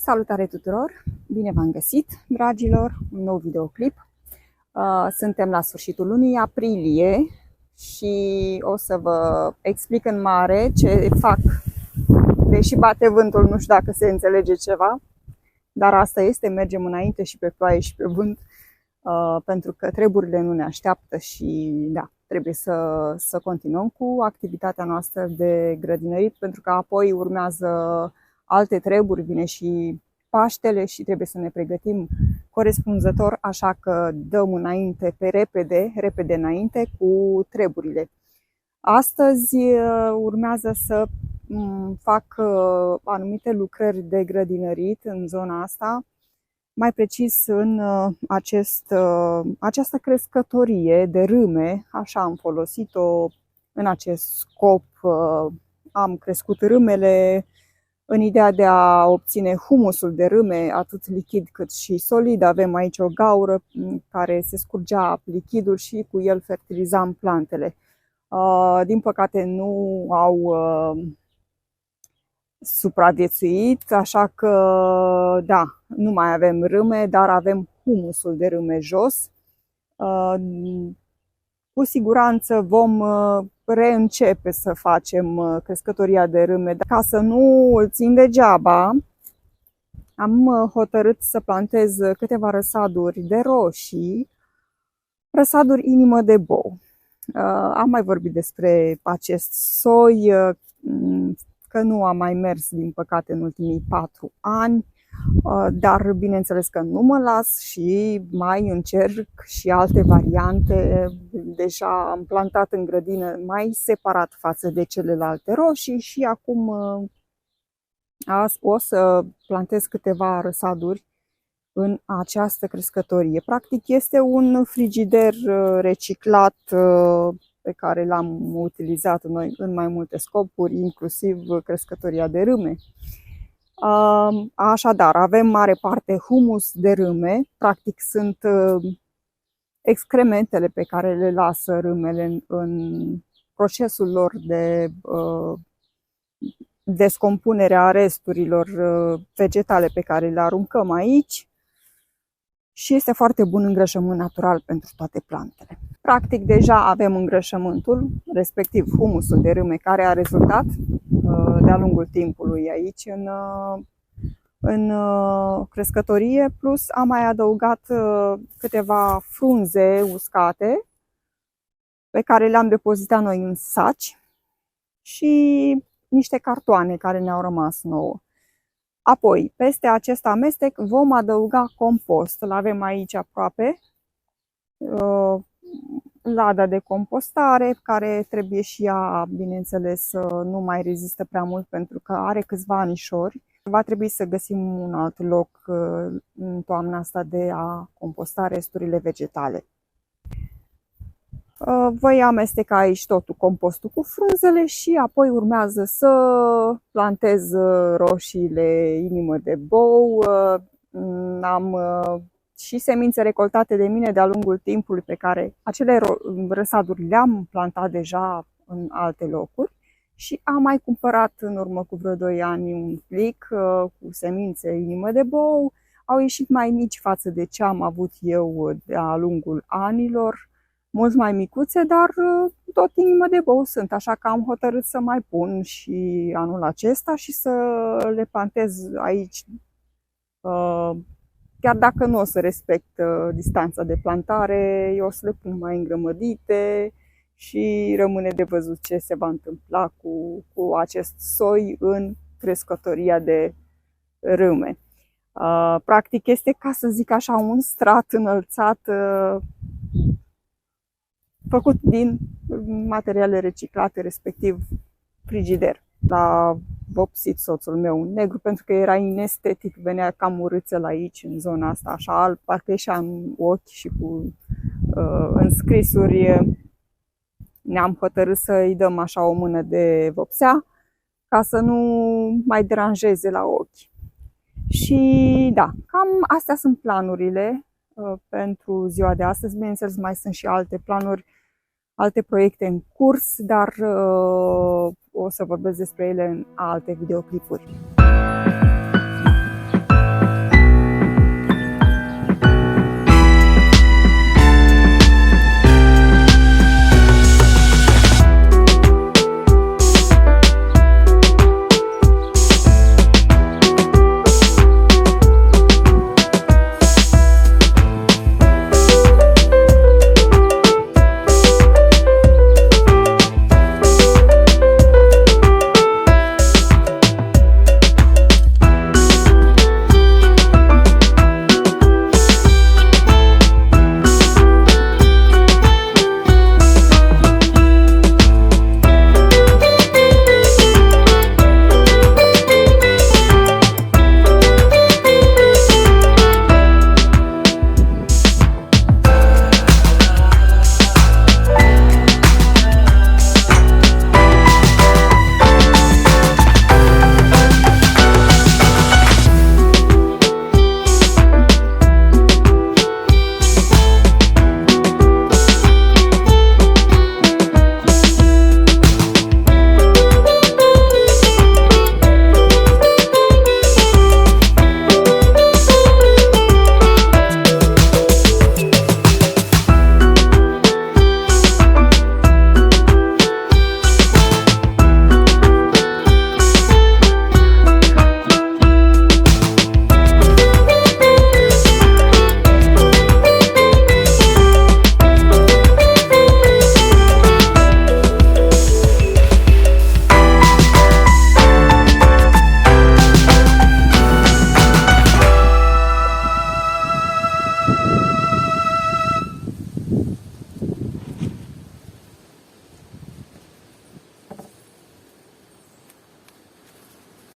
Salutare tuturor! Bine v-am găsit, dragilor! Un nou videoclip. Suntem la sfârșitul lunii aprilie și o să vă explic în mare ce fac. Deși bate vântul, nu știu dacă se înțelege ceva, dar asta este, mergem înainte și pe ploaie și pe vânt, pentru că treburile nu ne așteaptă și da, trebuie să continuăm cu activitatea noastră de grădinărit, pentru că apoi urmează alte treburi, vine și Paștele și trebuie să ne pregătim corespunzător, așa că dăm înainte pe repede înainte cu treburile. Astăzi urmează să fac anumite lucrări de grădinărit în zona asta, mai precis în această crescătorie de râme, așa am folosit-o în acest scop. Am crescut râmele în ideea de a obține humusul de râme, atât lichid cât și solid. Avem aici o gaură în care se scurgea lichidul și cu el fertilizam plantele. Din păcate nu au supraviețuit, așa că da, nu mai avem râme, dar avem humusul de râme jos. Cu siguranță vom reîncepe să facem crescătoria de râme. Ca să nu îl țin degeaba, am hotărât să plantez câteva răsaduri de roșii, răsaduri inimă de bou. Am mai vorbit despre acest soi, că nu am mai mers, din păcate, în ultimii 4 ani, dar bineînțeles că nu mă las și mai încerc și alte variante. Deja am plantat în grădină mai separat față de celelalte roșii și acum o să plantez câteva răsaduri în această crescătorie. Practic este un frigider reciclat pe care l-am utilizat noi în mai multe scopuri, inclusiv crescătoria de râme. Așadar, avem mare parte humus de râme, practic sunt excrementele pe care le lasă râmele în procesul lor de descompunere a resturilor vegetale pe care le aruncăm aici. Și este foarte bun îngrășământ natural pentru toate plantele. Practic deja avem îngrășământul, respectiv humusul de râme, care a rezultat de-a lungul timpului aici în crescătorie, plus am mai adăugat câteva frunze uscate pe care le-am depozitat noi în saci și niște cartoane care ne-au rămas nouă. Apoi, peste acest amestec vom adăuga compost. Îl avem aici aproape, lada de compostare, care trebuie și ea, bineînțeles, să nu mai rezistă prea mult pentru că are câțiva anișori. Va trebui să găsim un alt loc în toamna asta de a composta resturile vegetale. Voi amesteca aici totul, compostul cu frunzele și apoi urmează să plantez roșiile inimă de bou. Am și semințe recoltate de mine de-a lungul timpului pe care acele răsaduri le-am plantat deja în alte locuri și am mai cumpărat în urmă cu vreo 2 ani un plic cu semințe inimă de bou. Au ieșit mai mici față de ce am avut eu de-a lungul anilor, mult mai micuțe, dar tot inimă de bou sunt, așa că am hotărât să mai pun și anul acesta și să le plantez aici, chiar dacă nu o să respect distanța de plantare, eu o să le pun mai îngrămădite și rămâne de văzut ce se va întâmpla cu acest soi în crescătoria de râme. Practic este, ca să zic așa, un strat înălțat făcut din materiale reciclate, respectiv frigider. L-a vopsit soțul meu negru pentru că era inestetic, venea cam urâțel aici, în zona asta, așa alb, parcă ieșea în ochi și cu înscrisuri. Ne-am hotărât să-i dăm așa o mână de vopsea ca să nu mai deranjeze la ochi. Și da, cam astea sunt planurile pentru ziua de astăzi. Bineînțeles, mai sunt și alte planuri, alte proiecte în curs, dar o să vorbesc despre ele în alte videoclipuri.